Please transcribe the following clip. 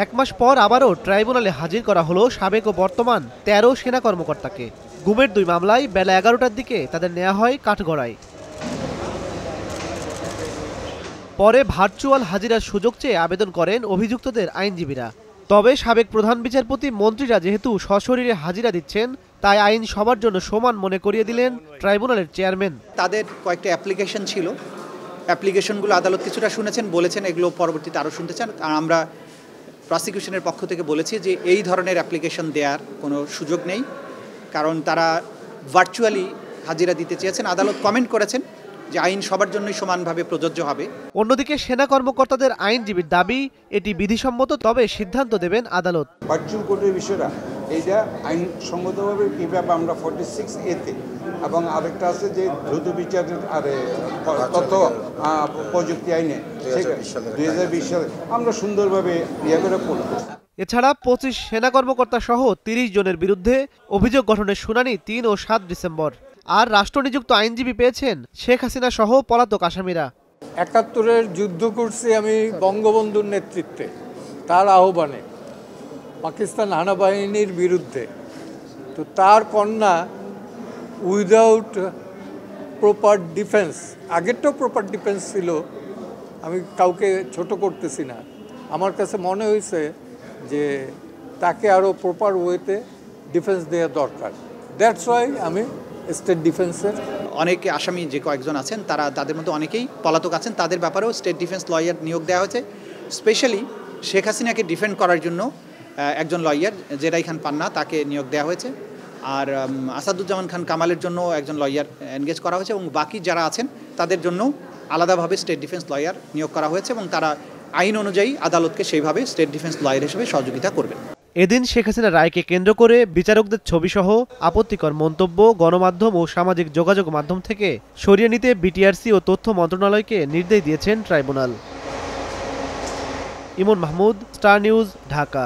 এক মাস পর আবারও ট্রাইব্যুনালে হাজির করা হলো সাবেক ও বর্তমান ১৩ সেনা কর্মকর্তাকে। গুমের ২ মামলায় বেলা ১১টার দিকে তাদের নেওয়া হয় কাঠগড়ায়। পরে ভার্চুয়াল হাজিরার সুযোগ চেয়ে আবেদন করেন অভিযুক্তদের আইনজীবীরা। তবে সাবেক প্রধান বিচারপতি মন্ত্রীরা যেহেতু সশরীরে হাজিরা দিচ্ছেন, তাই আইন সবার জন্য সমান মনে করিয়ে দিলেন ট্রাইব্যুনালের চেয়ারম্যান। তাদের কয়েকটা অ্যাপ্লিকেশন ছিল, অ্যাপ্লিকেশনগুলো আদালত কিছুটা শুনেছেন, বলেছেন এগুলো পরবর্তীতে আরও শুনতে চান। আর আমরা প্রসিকিউশনের পক্ষ থেকে বলেছি যে এই ধরনের অ্যাপ্লিকেশন দেওয়ার কোনো সুযোগ নেই, কারণ তারা ভার্চুয়ালি হাজিরা দিতে চেয়েছেন। আদালত কমেন্ট করেছেন যে আইন সবার জন্যই সমানভাবে প্রযোজ্য হবে। অন্যদিকে সেনা কর্মকর্তাদের আইনজীবীর দাবি এটি বিধিসম্মত, তবে সিদ্ধান্ত দেবেন আদালত। ভার্চুয়াল কোর্টের বিষয়টা এইটা আইনসম্মতভাবে কীভাবে আমরা 46A-তে এবং আরেকটা আছে যে দ্রুত বিচারের তথ্য প্রযুক্তি আইনে 2020 সালে আমরা সুন্দরভাবে করে পড়ব। এছাড়া 25 সেনা কর্মকর্তা সহ 30 জনের বিরুদ্ধে অভিযোগ গঠনের শুনানি 3 ও 7 ডিসেম্বর। আর রাষ্ট্রনিযুক্ত আইনজীবী পেয়েছেন শেখ হাসিনা সহ পলাতক আসামিরা। ৭১-এর যুদ্ধ করছি আমি বঙ্গবন্ধুর নেতৃত্বে, তার আহ্বানে পাকিস্তান হানাবাহিনীর বিরুদ্ধে। তো তার কন্যা উইদাউট প্রপার ডিফেন্স, আগেরটাও প্রপার ডিফেন্স ছিল, আমি কাউকে ছোট করতেছি না, আমার কাছে মনে হয়েছে যে তাকে আরও প্রপার ওয়েতে ডিফেন্স দেওয়া দরকার। দ্যাটস ওয়াই আমি স্টেট ডিফেন্সের অনেকে আসামি যে কয়েকজন আছেন তাদের মধ্যে অনেকেই পলাতক আছেন, তাদের ব্যাপারেও স্টেট ডিফেন্স লয়ার নিয়োগ দেওয়া হয়েছে। স্পেশালি শেখ হাসিনাকে ডিফেন্ড করার জন্য একজন লয়ার জেরাই খান পান্না তাকে নিয়োগ দেওয়া হয়েছে। আর আসাদুজ্জামান খান কামালের জন্য একজন লয়ার এনগেজ করা হয়েছে এবং বাকি যারা আছেন তাদের জন্য আলাদাভাবে স্টেট ডিফেন্স লয়ার নিয়োগ করা হয়েছে এবং তারা আইন অনুযায়ী আদালতকে সেইভাবে স্টেট ডিফেন্স লয়ার হিসেবে সহযোগিতা করবেন। এদিন শেখ হাসিনার রায়কে কেন্দ্র করে বিচারকদের ছবিসহ আপত্তিকর মন্তব্য গণমাধ্যম ও সামাজিক যোগাযোগ মাধ্যম থেকে সরিয়ে নিতে বিটিআরসি ও তথ্য মন্ত্রণালয়কে নির্দেশ দিয়েছেন ট্রাইব্যুনাল। ইমন মাহমুদ, স্টার নিউজ, ঢাকা।